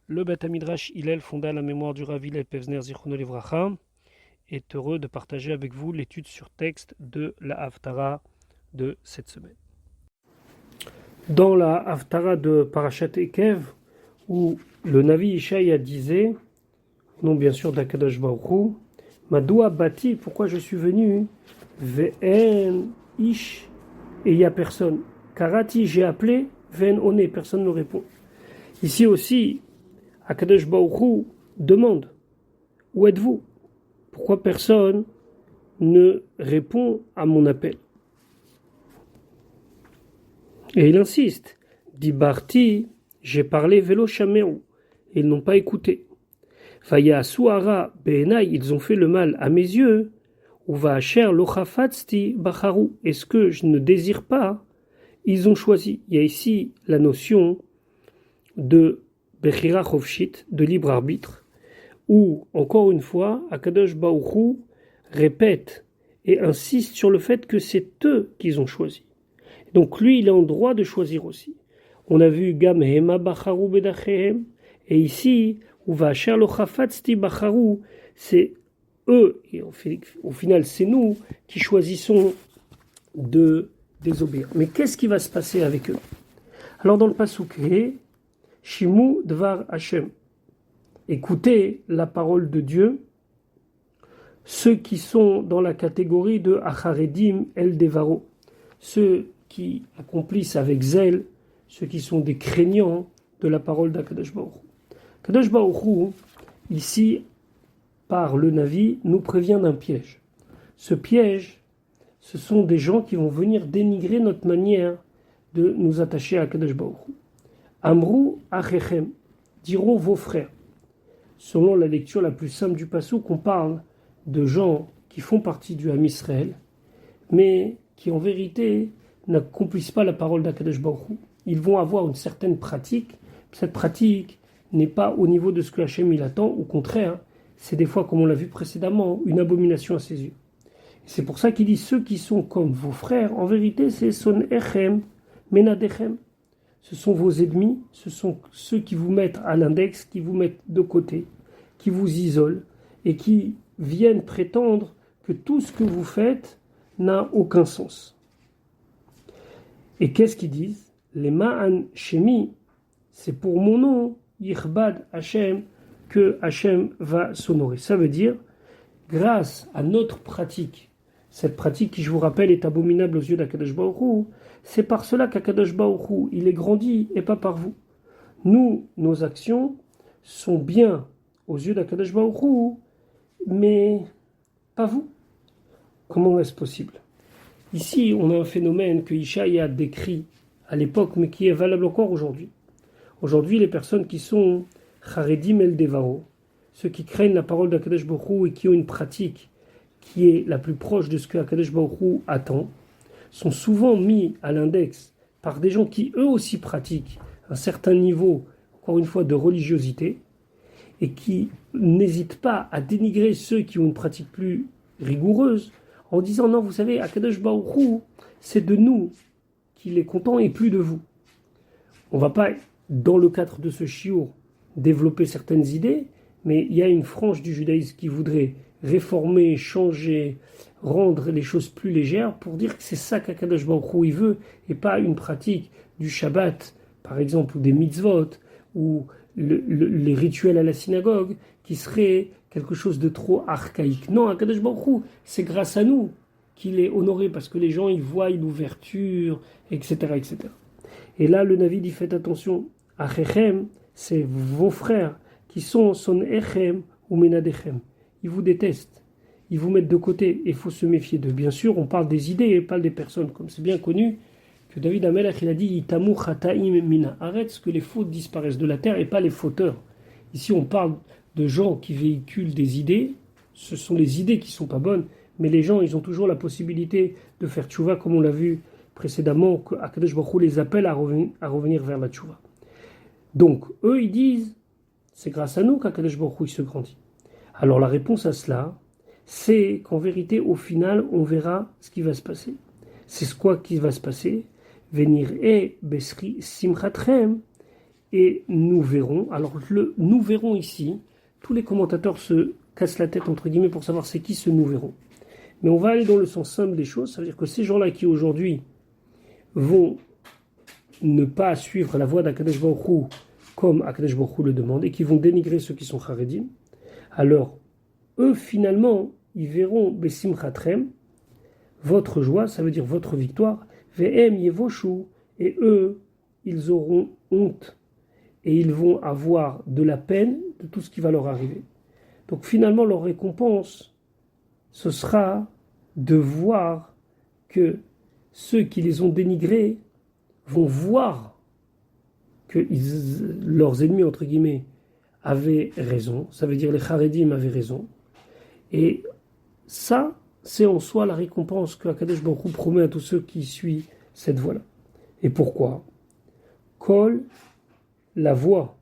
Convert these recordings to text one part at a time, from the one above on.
Le Beth Midrash Hillel, fondé à la mémoire du Rav Hillel Pevzner Zichrono Livracha, est heureux de partager avec vous l'étude sur texte de la Haftara de cette semaine. Dans la Haftara de Parashat Ekev, où le Navi Ishaïa disait, non bien sûr d'Akadosh Baruch Hu, Madoua Bati, pourquoi je suis venu, Ve'en Ish, et il n'y a personne. Karati, j'ai appelé, Ve'en One, personne ne répond. Ici aussi, Akadosh Baruch Hu demande, où êtes-vous? Pourquoi personne ne répond à mon appel? Et il insiste, Dibarti, j'ai parlé Velo Shameru, et ils n'ont pas écouté. Vaya Suara Be'enai, ils ont fait le mal à mes yeux. Ou Va'asher Lochafatzti Bacharu, est-ce que je ne désire pas? Ils ont choisi. Il y a ici la notion de Bechira Chovshit, de libre arbitre, où, encore une fois, Akadosh Baruch Hu répète et insiste sur le fait que c'est eux qu'ils ont choisi. Donc lui, il est en droit de choisir aussi. On a vu Gam Hema Bacharu Bedachehem, et ici, où va Sherlo Chafatzti Bacharu, c'est eux, et au final, c'est nous qui choisissons de désobéir. Mais qu'est-ce qui va se passer avec eux? Alors dans le pasuk, Shimu Dvar Hashem, écoutez la parole de Dieu, ceux qui sont dans la catégorie de Acharedim El Devaro, ceux qui accomplissent avec zèle, ceux qui sont des craignants de la parole d'Akadosh Baruch Hu. Akadosh Baruch Hu, ici, par le Navi, nous prévient d'un piège. Ce piège, ce sont des gens qui vont venir dénigrer notre manière de nous attacher à Akadosh Baruch Hu. Amrou Achechem, diront vos frères. Selon la lecture la plus simple du passouk, on parle de gens qui font partie du Ham Israël, mais qui en vérité n'accomplissent pas la parole d'Akadosh Baruch Hu. Ils vont avoir une certaine pratique. Cette pratique n'est pas au niveau de ce que Hachem il attend. Au contraire, c'est des fois, comme on l'a vu précédemment, une abomination à ses yeux. Et c'est pour ça qu'il dit ceux qui sont comme vos frères, en vérité, c'est son echem, menadechem. Ce sont vos ennemis, ce sont ceux qui vous mettent à l'index, qui vous mettent de côté, qui vous isolent et qui viennent prétendre que tout ce que vous faites n'a aucun sens. Et qu'est-ce qu'ils disent? Les ma'an shemi, c'est pour mon nom, yirbad Hashem, que Hashem va s'honorer. Ça veut dire, grâce à notre pratique, cette pratique qui, je vous rappelle, est abominable aux yeux d'Akadosh Baruch Hu, c'est par cela qu'Akadosh Baruch Hu, il est grandi et pas par vous. Nous, nos actions sont bien aux yeux d'Akadosh Baruch Hu, mais pas vous. Comment est-ce possible? Ici, on a un phénomène que Ishaïa a décrit à l'époque, mais qui est valable encore aujourd'hui. Aujourd'hui, les personnes qui sont Charedim El Devaro, ceux qui craignent la parole d'Akadosh Baruch Hu et qui ont une pratique qui est la plus proche de ce que Akadosh Baruch Hu attend, sont souvent mis à l'index par des gens qui eux aussi pratiquent un certain niveau, encore une fois, de religiosité, et qui n'hésitent pas à dénigrer ceux qui ont une pratique plus rigoureuse, en disant non, vous savez, Akadosh Baruch Hu, c'est de nous qu'il est content et plus de vous. On ne va pas, dans le cadre de ce shiur, développer certaines idées, mais il y a une frange du judaïsme qui voudrait réformer, changer, rendre les choses plus légères pour dire que c'est ça qu'Akadosh Baruch Hu il veut et pas une pratique du Shabbat, par exemple, ou des mitzvot, ou les rituels à la synagogue qui seraient quelque chose de trop archaïque. Non, Akadosh Baruch Hu, c'est grâce à nous qu'il est honoré parce que les gens ils voient une ouverture, etc., etc. Et là, le Navi dit faites attention, Achechem, c'est vos frères qui sont son echem ou menadechem. Ils vous détestent, ils vous mettent de côté, et il faut se méfier d'eux. Bien sûr, on parle des idées et pas des personnes, comme c'est bien connu que David Amelech il a dit Itamu chataim mina. Arrête que les fautes disparaissent de la terre et pas les fauteurs. Ici, on parle de gens qui véhiculent des idées, ce sont les idées qui sont pas bonnes, mais les gens, ils ont toujours la possibilité de faire tchouva, comme on l'a vu précédemment, qu'Akadosh Baruch Hu les appelle à revenir vers la tchouva. Donc, eux, ils disent, c'est grâce à nous qu'Akadosh Baruch Hu se grandit. Alors, la réponse à cela, c'est qu'en vérité, au final, on verra ce qui va se passer. C'est quoi qui va se passer? Venir et besri simchatrem, et nous verrons. Alors, nous verrons ici, tous les commentateurs se cassent la tête, entre guillemets, pour savoir c'est qui ce nous verrons. Mais on va aller dans le sens simple des choses, ça veut dire que ces gens-là qui aujourd'hui vont ne pas suivre la voie d'Akadosh Baruch Hu comme Akadosh Baruch Hu le demande et qui vont dénigrer ceux qui sont Haredim, alors eux finalement ils verront Besimchatrem, votre joie, ça veut dire votre victoire, Ve'em Yevoshu, et eux ils auront honte et ils vont avoir de la peine de tout ce qui va leur arriver. Donc finalement leur récompense ce sera de voir que ceux qui les ont dénigrés vont voir que leurs ennemis, entre guillemets, avaient raison. Ça veut dire les Haredim avaient raison. Et ça, c'est en soi la récompense que Akadosh Baruch Hu promet à tous ceux qui suivent cette voie-là. Et pourquoi ? Kol, la voix,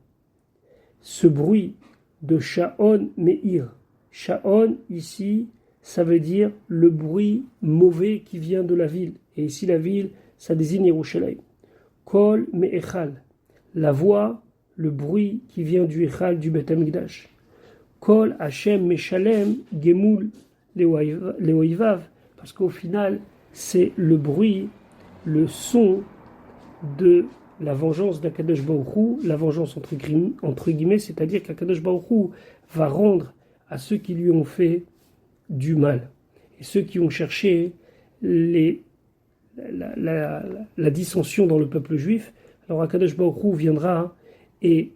ce bruit de Sha'on Meir. Sha'on, ici, ça veut dire le bruit mauvais qui vient de la ville. Et ici, la ville, ça désigne Yerushalayim. Kol Me'echal, la voix, le bruit qui vient du Echal du Beth Amikdash. Kol Hashem Meshalem Gemul Leoivav, parce qu'au final, c'est le bruit, le son de la vengeance d'Akadosh Baruch Hu, la vengeance entre guillemets, c'est-à-dire qu'Akadosh Baruch Hu va rendre à ceux qui lui ont fait du mal, et ceux qui ont cherché la dissension dans le peuple juif. Alors Akadosh Baruch Hu viendra et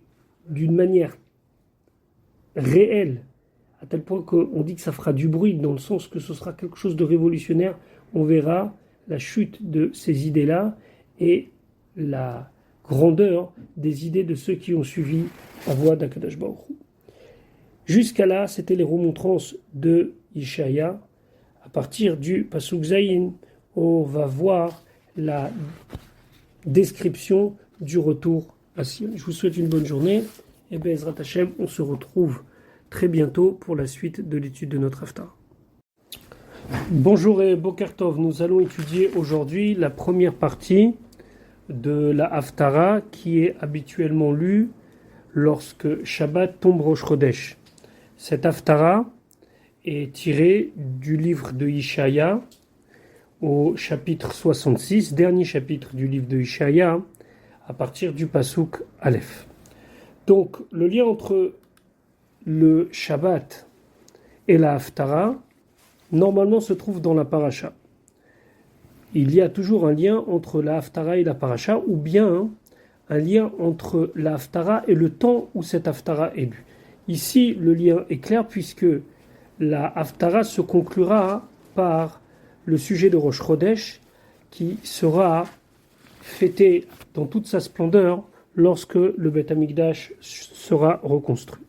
d'une manière réelle, à tel point qu'on dit que ça fera du bruit, dans le sens que ce sera quelque chose de révolutionnaire. On verra la chute de ces idées-là et la grandeur des idées de ceux qui ont suivi la voie d'Akadosh Baruch Hu. Jusqu'à là, c'était les remontrances de Ishaïa. À partir du Pasuk Zayin, on va voir la description du retour à Sion. Je vous souhaite une bonne journée et Be'ezrat Hashem, on se retrouve très bientôt pour la suite de l'étude de notre Haftarah. Bonjour et Boker Tov, nous allons étudier aujourd'hui la première partie de la Haftarah qui est habituellement lue lorsque Shabbat tombe Rosh Chodesh. Cette Haftarah est tirée du livre de Ishaïa au chapitre 66, dernier chapitre du livre de Ishaïa, à partir du Pasuk Aleph. Donc, le lien entre le Shabbat et la Haftarah, normalement, se trouve dans la Paracha. Il y a toujours un lien entre la Haftarah et la Paracha, ou bien un lien entre la Haftarah et le temps où cette Haftarah est lue. Ici, le lien est clair puisque la Haftarah se conclura par le sujet de Rosh Chodesh qui sera fêté dans toute sa splendeur lorsque le Beth Amikdash sera reconstruit.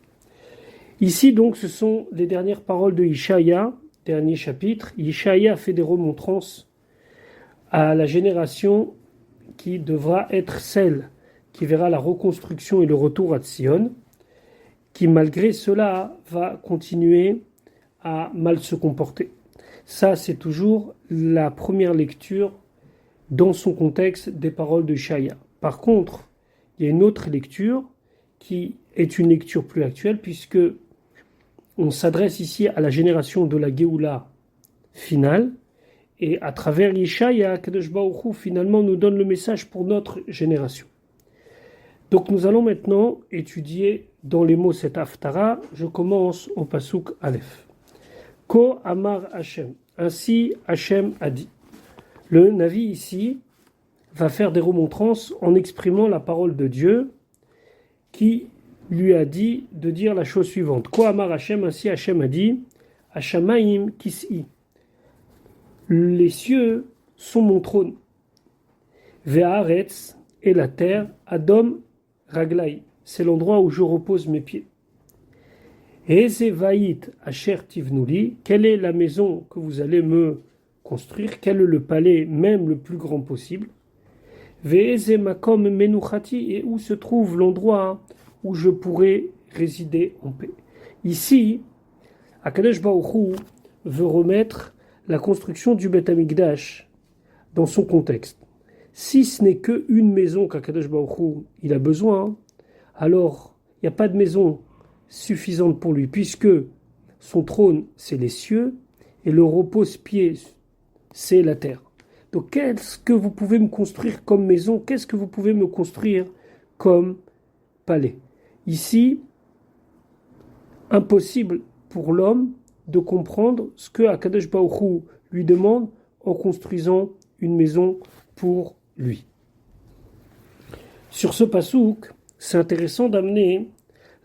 Ici donc ce sont les dernières paroles de Ishaïa, dernier chapitre. Ishaïa fait des remontrances à la génération qui devra être celle qui verra la reconstruction et le retour à Sion, qui malgré cela va continuer à mal se comporter. Ça, c'est toujours la première lecture dans son contexte des paroles de Ishaïa. Par contre, il y a une autre lecture qui est une lecture plus actuelle puisque on s'adresse ici à la génération de la Géoula finale et à travers Ishaïa, Kadosh Baruch Hu finalement nous donne le message pour notre génération. Donc nous allons maintenant étudier dans les mots cette Haftarah. Je commence au Pasuk Aleph. Ko Amar Hashem. Ainsi Hashem a dit. Le Navi ici va faire des remontrances en exprimant la parole de Dieu qui lui a dit de dire la chose suivante. Ko Amar Hashem. Ainsi Hashem a dit. Hashamaim Kis'i. Les cieux sont mon trône. Ve'aretz et la terre. Adom Raglai. C'est l'endroit où je repose mes pieds. Ezevait Asher Tivnuli, quelle est la maison que vous allez me construire? Quel est le palais, même le plus grand possible? Ve'eze Makom Menuchati, et où se trouve l'endroit où je pourrai résider en paix? Ici, Akadosh Baruch Hu veut remettre la construction du Beth Amikdash dans son contexte. Si ce n'est qu'une maison qu'Akadosh Baruch Hu il a besoin, alors il n'y a pas de maison suffisante pour lui, puisque son trône, c'est les cieux, et le repose-pied, c'est la terre. Donc qu'est-ce que vous pouvez me construire comme maison? Qu'est-ce que vous pouvez me construire comme palais? Ici, impossible pour l'homme de comprendre ce que Akadosh Baruch Hu lui demande en construisant une maison pour lui. Sur ce pasouk, c'est intéressant d'amener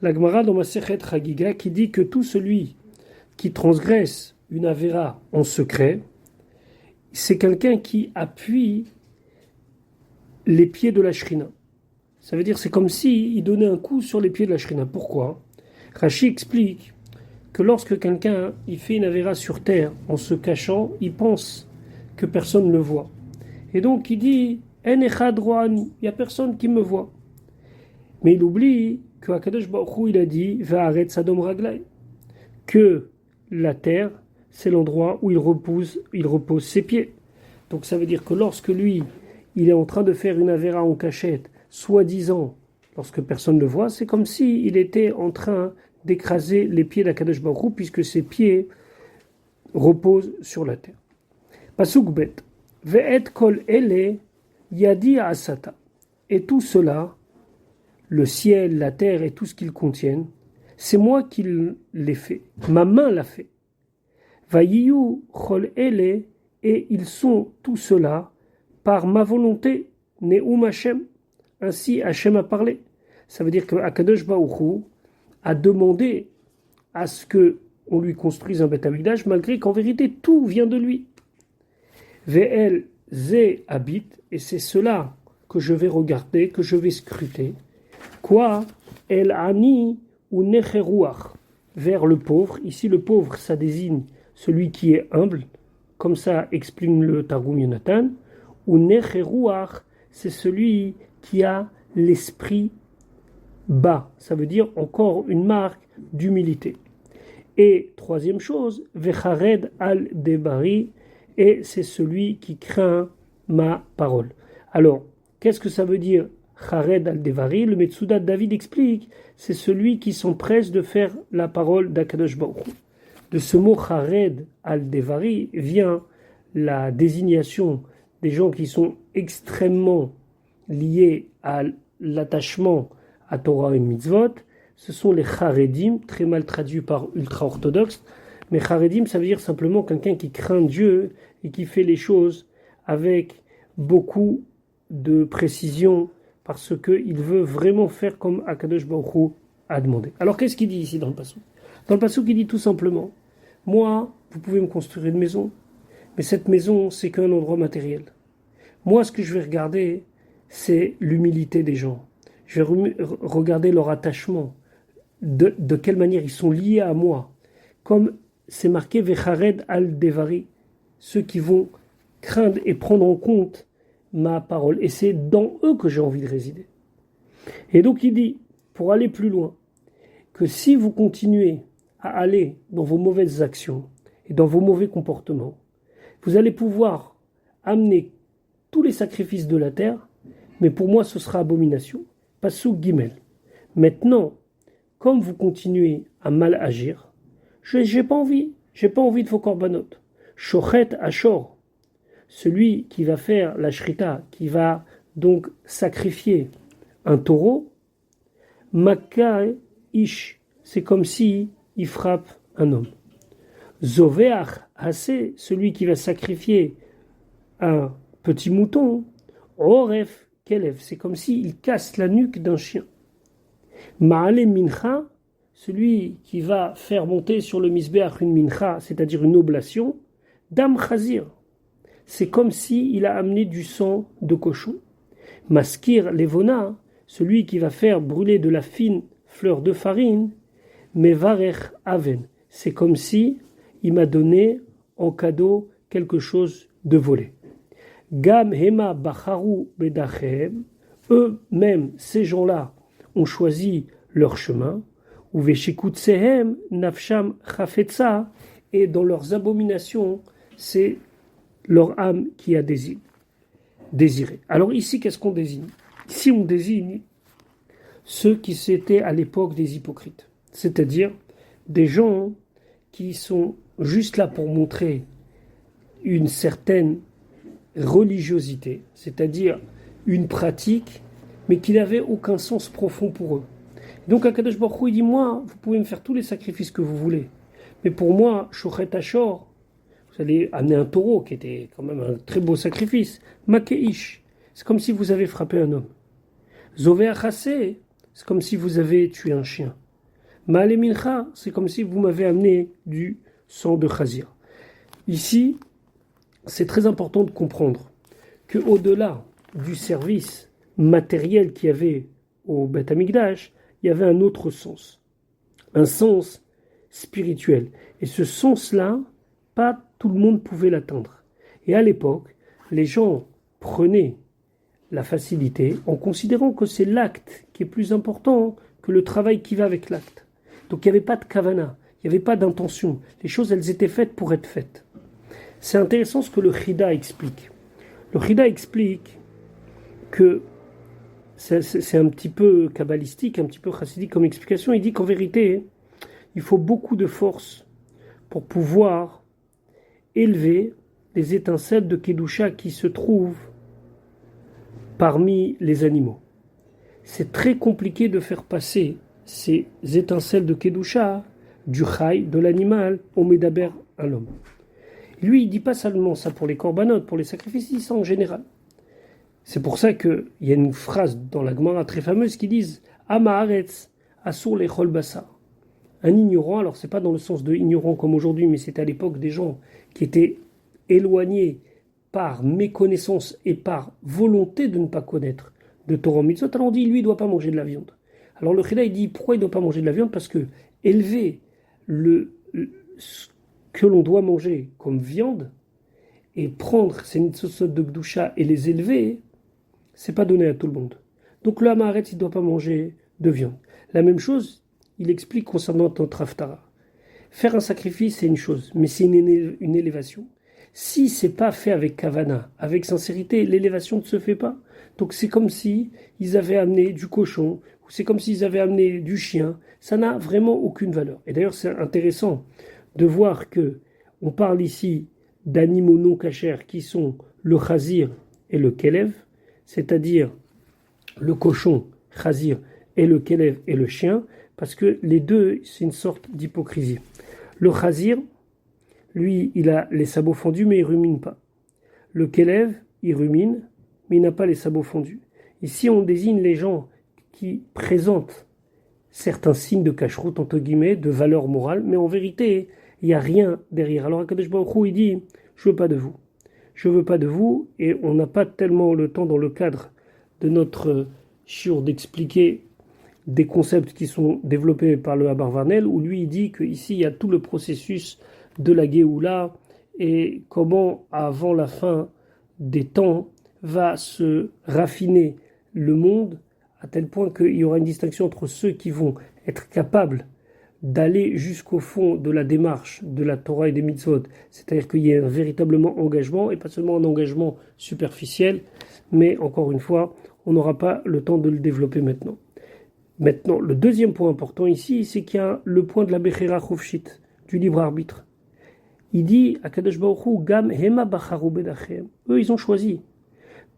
la Gemara dans Masechet Chagiga qui dit que tout celui qui transgresse une avéra en secret, c'est quelqu'un qui appuie les pieds de la shrina. Ça veut dire c'est comme s'il donnait un coup sur les pieds de la shrina. Pourquoi? Rashi explique que lorsque quelqu'un il fait une avéra sur terre en se cachant, il pense que personne ne le voit. Et donc il dit En echad roani, il n'y a personne qui me voit. Mais il oublie que Akadosh Baruch Hu, il a dit Va'aret Sadom Raglai, que la terre, c'est l'endroit où il repose ses pieds. Donc ça veut dire que lorsque lui, il est en train de faire une avéra en cachette, soi-disant, lorsque personne ne le voit, c'est comme s'il était en train d'écraser les pieds d'Akadosh Baruch Hu, puisque ses pieds reposent sur la terre. Pasuk bet, ve'et kol ele yadi asata. Et tout cela, le ciel, la terre et tout ce qu'ils contiennent, c'est moi qui l'ai fait. Ma main l'a fait. Vayiyu chol ele, et ils sont tout cela par ma volonté. Ne'um Hashem. Ainsi Hashem a parlé. Ça veut dire que Akadosh Baruch Hu a demandé à ce que on lui construise un Beth Amikdash, malgré qu'en vérité tout vient de lui. Ve'el ze habite, et c'est cela que je vais regarder, que je vais scruter. Quoi? El ani ou necheruach, vers le pauvre. Ici le pauvre, ça désigne celui qui est humble, comme ça explique le Targum Yonatan. Ou necheruach, c'est celui qui a l'esprit bas. Ça veut dire encore une marque d'humilité. Et troisième chose, vechared al debari, et c'est celui qui craint ma parole. Alors, qu'est-ce que ça veut dire chared al devari? Le Metsudat David explique, c'est celui qui s'empresse de faire la parole d'Akadosh Baruch Hu. De ce mot chared al devari vient la désignation des gens qui sont extrêmement liés à l'attachement à Torah et Mitzvot. Ce sont les charedim, très mal traduit par ultra-orthodoxe, mais charedim, ça veut dire simplement quelqu'un qui craint Dieu et qui fait les choses avec beaucoup de précision parce qu'il veut vraiment faire comme Akadosh Baruch Hu a demandé. Alors qu'est-ce qu'il dit ici dans le passage? Dans le passage, il dit tout simplement, moi, vous pouvez me construire une maison, mais cette maison, c'est qu'un endroit matériel. Moi, ce que je vais regarder, c'est l'humilité des gens. Je vais regarder leur attachement, de quelle manière ils sont liés à moi. Comme c'est marqué Vechared al Devari, ceux qui vont craindre et prendre en compte ma parole. Et c'est dans eux que j'ai envie de résider. Et donc il dit, pour aller plus loin, que si vous continuez à aller dans vos mauvaises actions et dans vos mauvais comportements, vous allez pouvoir amener tous les sacrifices de la terre, mais pour moi ce sera abomination. Pasuk Gimel. Maintenant, comme vous continuez à mal agir, j'ai pas envie de vos corbanotes. Shochet Ashor, celui qui va faire la shrita, qui va donc sacrifier un taureau, Makka Ish, c'est comme si il frappe un homme. Zoveach Hase, celui qui va sacrifier un petit mouton, Oref Kelev, c'est comme s'il casse la nuque d'un chien. Ma'ale Mincha, celui qui va faire monter sur le misbeach une mincha, c'est-à-dire une oblation, Dam Chazir, c'est comme s'il a amené du sang de cochon. Maskir Levona, celui qui va faire brûler de la fine fleur de farine, Mevarech Aven, c'est comme si il m'a donné en cadeau quelque chose de volé. Gam Hema Bacharu Bedachem, eux-mêmes, ces gens-là, ont choisi leur chemin. Ou Veshikutsehem Nafsham Chafetza, et dans leurs abominations, c'est leur âme qui a désiré. Alors ici, qu'est-ce qu'on désigne? Ici, on désigne ceux qui s'étaient à l'époque des hypocrites, c'est-à-dire des gens qui sont juste là pour montrer une certaine religiosité, c'est-à-dire une pratique, mais qui n'avait aucun sens profond pour eux. Donc Akadosh Baruch Hu, il dit, moi, vous pouvez me faire tous les sacrifices que vous voulez, mais pour moi, Shochet Hachor, vous allez amener un taureau, qui était quand même un très beau sacrifice, Makeish, c'est comme si vous avez frappé un homme. Zové Achase, c'est comme si vous avez tué un chien. Maale Mincha, c'est comme si vous m'avez amené du sang de Chazir. Ici, c'est très important de comprendre qu'au-delà du service matériel qu'il y avait au Beth Amikdash, il y avait un autre sens, un sens spirituel. Et ce sens-là, pas tout le monde pouvait l'atteindre. Et à l'époque, les gens prenaient la facilité en considérant que c'est l'acte qui est plus important que le travail qui va avec l'acte. Donc il n'y avait pas de kavana, il n'y avait pas d'intention. Les choses, elles étaient faites pour être faites. C'est intéressant ce que le Chida explique. Le Chida explique que c'est un petit peu kabbalistique, un petit peu chassidique comme explication. Il dit qu'en vérité, il faut beaucoup de force pour pouvoir élever les étincelles de Kedusha qui se trouvent parmi les animaux. C'est très compliqué de faire passer ces étincelles de Kedusha du Chai, de l'animal, au Medaber, à l'homme. Lui, il ne dit pas seulement ça pour les korbanot, pour les sacrifices, il dit ça en général. C'est pour ça qu'il y a une phrase dans la Gemara très fameuse qui dit Ama haaretz asur lechol basar. Un ignorant, alors c'est pas dans le sens de ignorant comme aujourd'hui, mais c'était à l'époque des gens qui étaient éloignés par méconnaissance et par volonté de ne pas connaître de Torah Mitzvot. Alors on dit, lui, il ne doit pas manger de la viande. Alors le Chida, il dit, pourquoi il ne doit pas manger de la viande? Parce que élever ce que l'on doit manger comme viande et prendre ces nitzot de Gdusha et les élever, c'est pas donné à tout le monde. Donc le Hamaharet, il ne doit pas manger de viande. La même chose, il explique concernant notre Haftara. Faire un sacrifice, c'est une chose, mais c'est une élévation. Si c'est pas fait avec kavana, avec sincérité, l'élévation ne se fait pas. Donc c'est comme si ils avaient amené du cochon, ou c'est comme s'ils avaient amené du chien. Ça n'a vraiment aucune valeur. Et d'ailleurs, c'est intéressant de voir que on parle ici d'animaux non cachers qui sont le chazir et le kelev, c'est-à-dire le cochon, chazir, et le kelev et le chien, parce que les deux, c'est une sorte d'hypocrisie. Le chazir, lui, il a les sabots fendus, mais il rumine pas. Le kelev, il rumine, mais il n'a pas les sabots fendus. Ici, on désigne les gens qui présentent certains signes de cacheroute, entre guillemets, de valeur morale, mais en vérité, il n'y a rien derrière. Alors, Akadosh Baruch Hu, il dit, je veux pas de vous. Je veux pas de vous, et on n'a pas tellement le temps dans le cadre de notre shiur d'expliquer des concepts qui sont développés par le Abarvanel, où lui, il dit qu'ici, il y a tout le processus de la Géoula, et comment, avant la fin des temps, va se raffiner le monde, à tel point qu'il y aura une distinction entre ceux qui vont être capables d'aller jusqu'au fond de la démarche de la Torah et des mitzvot, c'est-à-dire qu'il y ait un véritablement engagement, et pas seulement un engagement superficiel, mais encore une fois, on n'aura pas le temps de le développer maintenant. Maintenant, le deuxième point important ici, c'est qu'il y a le point de la Bechera Chofshit, du libre arbitre. Il dit à Kadosh Baruch Hu, Gam Hema Bacharu Bedachem. Eux, ils ont choisi.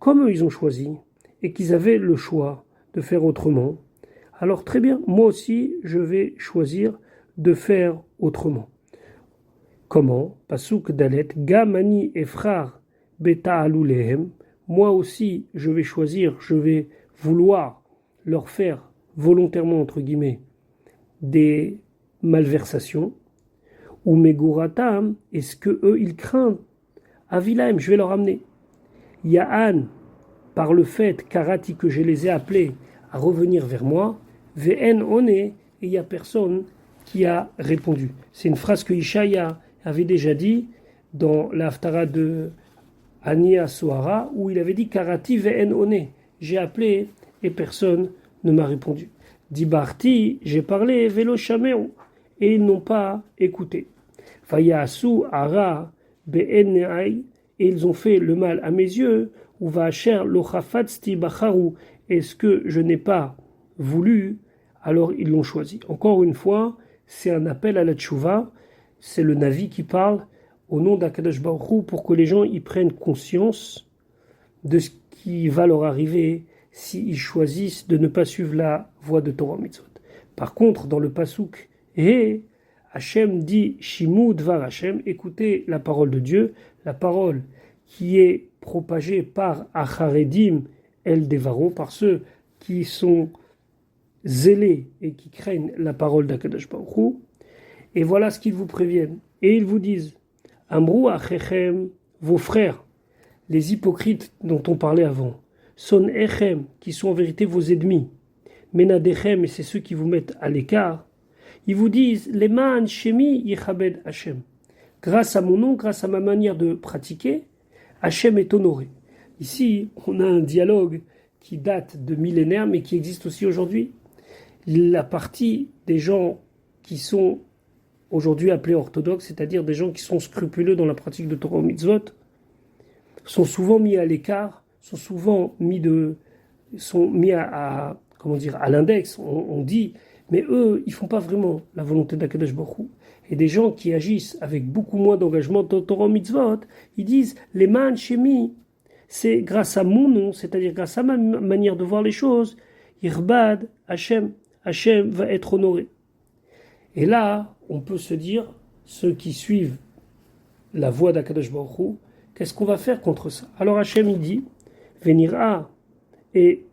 Comme eux, ils ont choisi, et qu'ils avaient le choix de faire autrement, alors très bien, moi aussi, je vais choisir de faire autrement. Comment? Pasuk Dalet, Gamani Efrar Beta Alulehem. Moi aussi, je vais choisir, je vais vouloir leur faire volontairement, entre guillemets, des malversations, ou Meguratam, est ce que eux, ils craignent. Avilahem, je vais leur amener. Ya'an, par le fait, Karati, que je les ai appelés à revenir vers moi, Ve'en one, et il n'y a personne qui a répondu. C'est une phrase que Ishaïa avait déjà dit dans la Haftara de Ania Sohara, où il avait dit Karati ve'en one. J'ai appelé et personne ne m'a répondu. Dibarti, j'ai parlé, Velo Shameru, et ils n'ont pas écouté. Vayasu ara be'en ne'ai, et ils ont fait le mal à mes yeux, ou va'asher lo chafatzti bacharu, est-ce que je n'ai pas voulu, alors ils l'ont choisi. Encore une fois, c'est un appel à la tchouva, c'est le Navi qui parle au nom d'Akadosh Baruch Hu pour que les gens y prennent conscience de ce qui va leur arriver s'ils choisissent de ne pas suivre la voie de Torah Mitzvot. Par contre, dans le Pasuk, Hachem dit Shimu Dvar Hachem, écoutez la parole de Dieu, la parole qui est propagée par Acharedim El Devaro, par ceux qui sont zélés et qui craignent la parole d'Akadosh Baruch Hu. Et voilà ce qu'ils vous préviennent. Et ils vous disent Amrou Achechem, vos frères, les hypocrites dont on parlait avant, Son Echem, qui sont en vérité vos ennemis, Menadechem, et c'est ceux qui vous mettent à l'écart, ils vous disent Leman Shemi Yichabed Hashem. Grâce à mon nom, grâce à ma manière de pratiquer, Hashem est honoré. Ici, on a un dialogue qui date de millénaires, mais qui existe aussi aujourd'hui. La partie des gens qui sont aujourd'hui appelés orthodoxes, c'est-à-dire des gens qui sont scrupuleux dans la pratique de Torah Mitzvot, sont souvent mis à l'écart, sont mis à l'index. On dit, mais eux, ils font pas vraiment la volonté d'Akadosh Baruch Hu. Et des gens qui agissent avec beaucoup moins d'engagement dans Torah Mitzvot, ils disent, les man shemi, c'est grâce à mon nom, c'est-à-dire grâce à ma manière de voir les choses, Irbad Hashem, Hashem va être honoré. Et là, on peut se dire, ceux qui suivent la voie d'Akadosh Baruch Hu, qu'est-ce qu'on va faire contre ça? Alors Hashem il dit, Venira, et